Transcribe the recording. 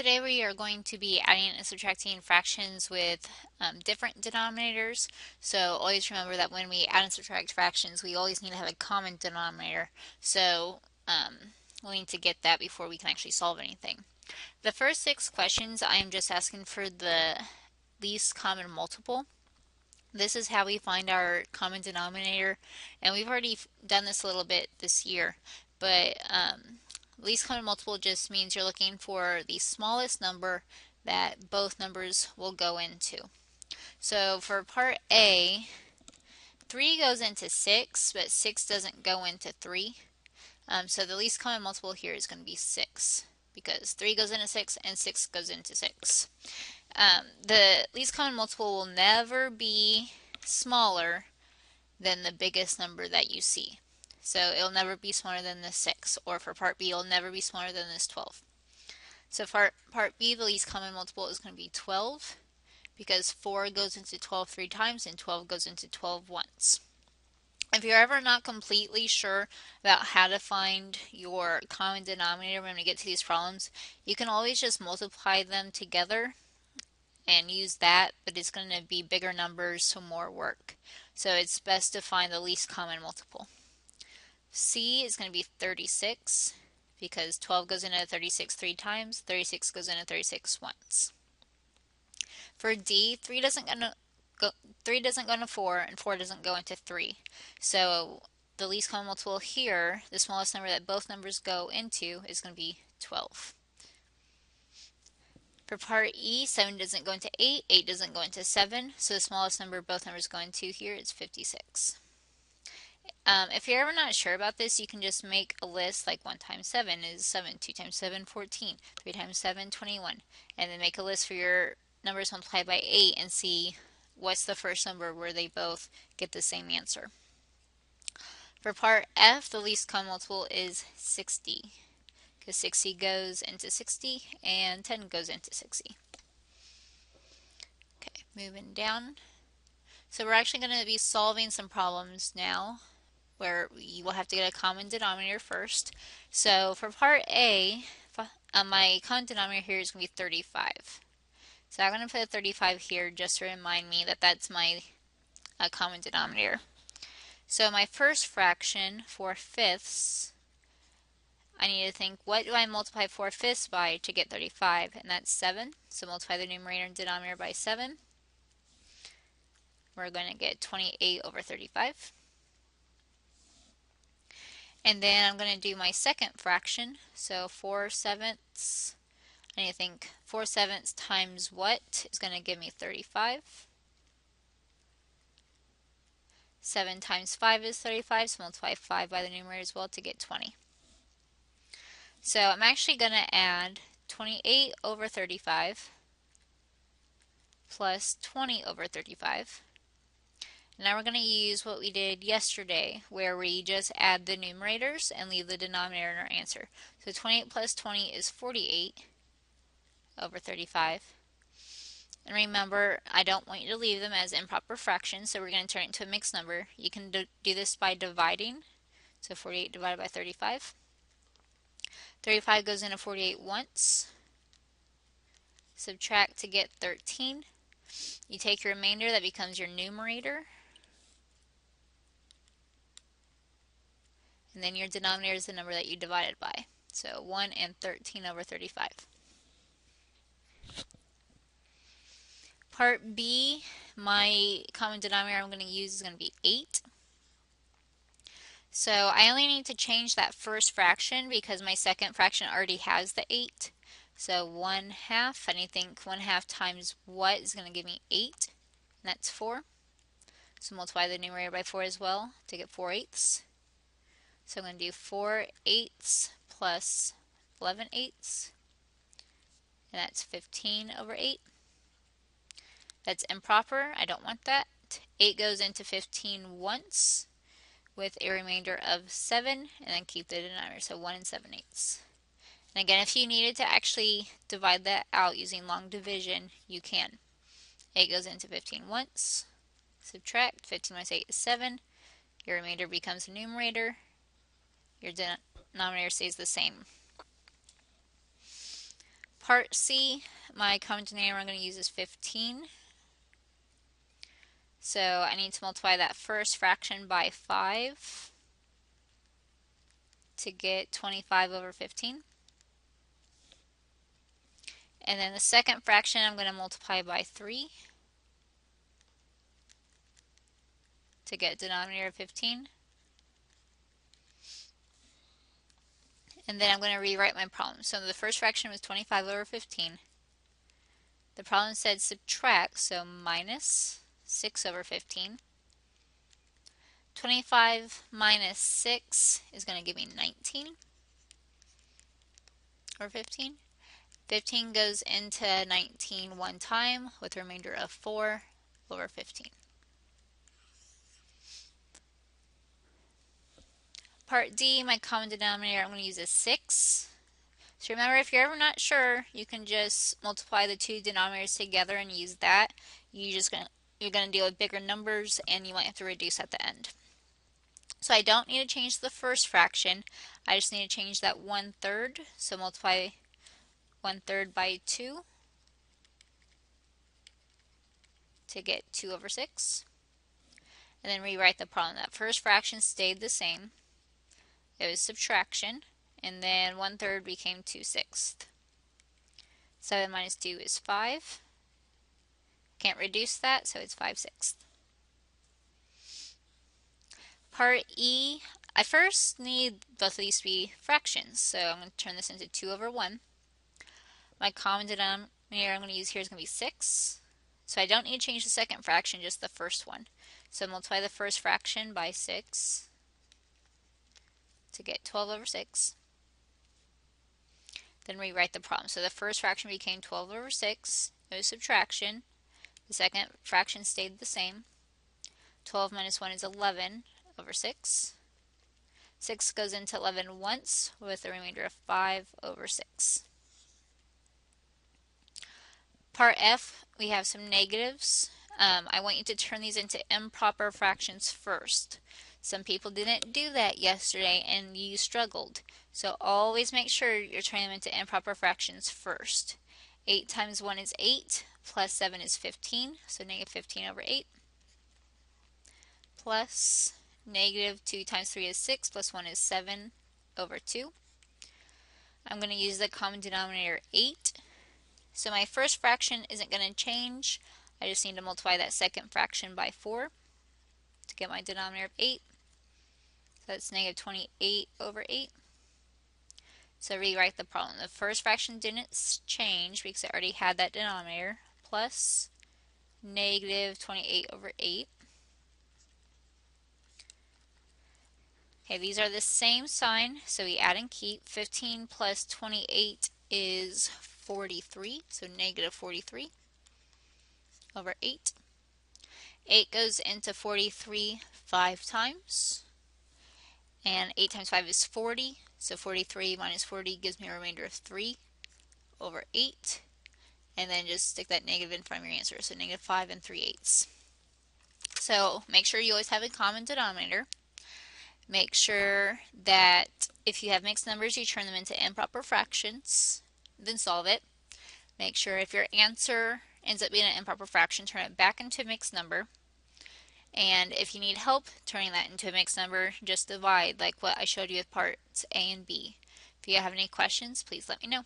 Today we are going to be adding and subtracting fractions with different denominators. So always remember that when we add and subtract fractions, we always need to have a common denominator. So we need to get that before we can actually solve anything. The first 6 questions, I am just asking for the least common multiple. This is how we find our common denominator, and we've already done this a little bit this year, but least common multiple just means you're looking for the smallest number that both numbers will go into. So for part A, 3 goes into 6, but 6 doesn't go into 3. So the least common multiple here is going to be 6, because 3 goes into 6 and 6 goes into 6. The least common multiple will never be smaller than the biggest number that you see. So it'll never be smaller than this 6, or for part B, it'll never be smaller than this 12. So for part B, the least common multiple is going to be 12, because 4 goes into 12 3 times and 12 goes into 12 once. If you're ever not completely sure about how to find your common denominator when we get to these problems, you can always just multiply them together and use that, but it's going to be bigger numbers, so more work. So it's best to find the least common multiple. C is going to be 36, because 12 goes into 36 3 times, 36 goes into 36 once. For D, 3 doesn't go into 4, and 4 doesn't go into 3. So the least common multiple here, the smallest number that both numbers go into, is going to be 12. For part E, 7 doesn't go into 8, 8 doesn't go into 7, so the smallest number both numbers go into here is 56. If you're ever not sure about this, you can just make a list like 1 times 7 is 7, 2 times 7, 14, 3 times 7, 21, and then make a list for your numbers multiplied by 8 and see what's the first number where they both get the same answer. For part F, the least common multiple is 60, because 60 goes into 60 and 10 goes into 60. Okay, moving down. So we're actually going to be solving some problems now where you will have to get a common denominator first. So for part A, my common denominator here is going to be 35. So I'm going to put a 35 here just to remind me that that's my common denominator. So my first fraction, 4/5, I need to think, what do I multiply 4/5 by to get 35? And that's 7. So multiply the numerator and denominator by 7. We're going to get 28 over 35. And then I'm going to do my second fraction. So 4/7. I need to think 4/7 times what is going to give me 35. 7 times 5 is 35, so multiply 5 by the numerator as well to get 20. So I'm actually going to add 28 over 35 plus 20 over 35. Now we're going to use what we did yesterday, where we just add the numerators and leave the denominator in our answer. So 28 plus 20 is 48 over 35. And remember, I don't want you to leave them as improper fractions, so we're going to turn it into a mixed number. You can do this by dividing. So 48 divided by 35. 35 goes into 48 once. Subtract to get 13. You take your remainder, that becomes your numerator. And then your denominator is the number that you divided by. So 1 and 13 over 35. Part B, my common denominator I'm going to use is going to be 8. So I only need to change that first fraction because my second fraction already has the 8. So 1/2, I need to think 1/2 times what is going to give me 8, and that's 4. So multiply the numerator by 4 as well to get 4/8. So I'm going to do 4/8 plus 11/8, and that's 15 over 8. That's improper, I don't want that. 8 goes into 15 once with a remainder of 7, and then keep the denominator, so 1 and 7/8. And again, if you needed to actually divide that out using long division, you can. 8 goes into 15 once, subtract, 15 minus 8 is 7, your remainder becomes a numerator, your denominator stays the same. Part C, my common denominator I'm going to use is 15. So I need to multiply that first fraction by 5 to get 25 over 15. And then the second fraction I'm going to multiply by 3 to get denominator of 15. And then I'm going to rewrite my problem. So the first fraction was 25 over 15. The problem said subtract, so minus 6 over 15. 25 minus 6 is going to give me 19 over 15. 15 goes into 19 one time with a remainder of 4 over 15. Part D, my common denominator I'm going to use is 6. So remember, if you're ever not sure, you can just multiply the two denominators together and use that. You're going to deal with bigger numbers and you might have to reduce at the end. So I don't need to change the first fraction. I just need to change that 1/3. So multiply 1/3 by 2 to get 2 over 6. And then rewrite the problem. That first fraction stayed the same. It was subtraction. And then 1/3 became 2/6. 7 minus 2 is 5. Can't reduce that, so it's 5/6. Part E, I first need both of these to be fractions, so I'm going to turn this into 2 over 1. My common denominator I'm going to use here is going to be 6. So I don't need to change the second fraction, just the first one. So multiply the first fraction by 6 to get 12 over 6. Then rewrite the problem. So the first fraction became 12 over 6. It was subtraction. The second fraction stayed the same. 12 minus 1 is 11 over 6. 6 goes into 11 once with a remainder of 5 over 6. Part F, we have some negatives. I want you to turn these into improper fractions first. Some people didn't do that yesterday and you struggled. So always make sure you're turning them into improper fractions first. 8 times 1 is 8, plus 7 is 15, so negative 15 over 8. Plus negative 2 times 3 is 6, plus 1 is 7 over 2. I'm going to use the common denominator 8. So my first fraction isn't going to change. I just need to multiply that second fraction by 4 to get my denominator of 8. So that's negative 28 over 8. So rewrite the problem. The first fraction didn't change because it already had that denominator. Plus negative 28 over 8. Okay, these are the same sign, so we add and keep. 15 plus 28 is 43, so negative 43 over 8. 8 goes into 43 5 times, and 8 times 5 is 40, so 43 minus 40 gives me a remainder of 3 over 8, and then just stick that negative in front of your answer, so negative 5 and 3/8. So make sure you always have a common denominator. Make sure that if you have mixed numbers, you turn them into improper fractions, then solve it. Make sure if your answer ends up being an improper fraction, turn it back into a mixed number. And if you need help turning that into a mixed number, just divide like what I showed you with parts A and B. If you have any questions, please let me know.